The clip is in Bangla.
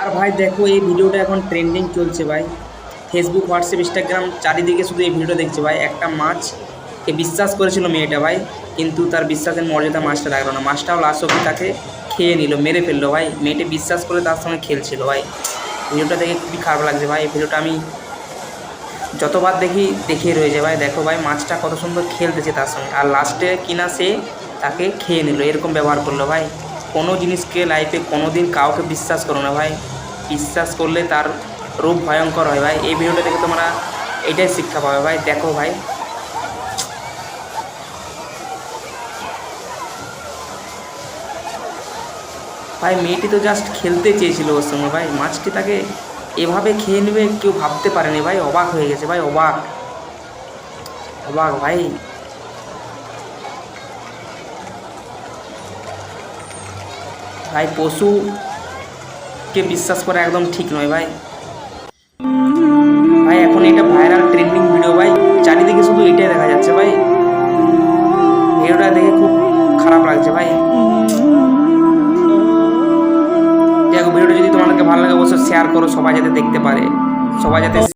আর ভাই দেখো এই ভিডিওটা এখন ট্রেন্ডিং চলছে ভাই। ফেসবুক, হোয়াটসঅ্যাপ, ইনস্টাগ্রাম চারিদিকে শুধু এই ভিডিওটা দেখছে ভাই। একটা মাছকে বিশ্বাস করেছিল মেয়েটা ভাই, কিন্তু তার বিশ্বাসের মর্যাদা মাছটা রাখলো না। মাছটাও লাস্ট অব্দি তাকে খেয়ে নিল, মেরে ফেললো ভাই। মেয়েটা বিশ্বাস করে তার সঙ্গে খেলছিল ভাই। ভিডিওটা দেখে খুবই খারাপ লাগছে ভাই। এই ভিডিওটা আমি যতবার দেখি দেখেই রয়ে যায় ভাই। দেখো ভাই মাছটা কত সুন্দর খেলতেছে তার সঙ্গে, আর লাস্টে কিনা সে তাকে খেয়ে নিল। এরকম ব্যবহার করলো ভাই। কোনো জিনিসকে লাইফে কোনো দিন কাউকে বিশ্বাস করো না ভাই। বিশ্বাস করলে তার রূপ ভয়ঙ্কর হয় ভাই। এই ভিডিওটা দেখে তোমরা এটাই শিক্ষা পাবে ভাই। দেখো ভাই, ভাই মেয়েটি তো জাস্ট খেলতে চেয়েছিল ওর সঙ্গে ভাই। মাছটি তাকে এভাবে খেয়ে নেবে কেউ ভাবতে পারেনি ভাই। অবাক হয়ে গেছে ভাই, অবাক অবাক ভাই। ভাই পশুকে বিশ্বাস করা একদম ঠিক নয় ভাই। ভাই এখন এটা ভাইরাল ট্রেন্ডিং ভিডিও ভাই, চারিদিকে শুধু এটাই দেখা যাচ্ছে ভাই। ভিডিওটা দেখে খুব খারাপ লাগছে ভাই। দেখো ভিডিওটা যদি তোমাদেরকে ভালো লাগে অবশ্যই শেয়ার করো, সবাই যাতে দেখতে পারে, সবাই যাতে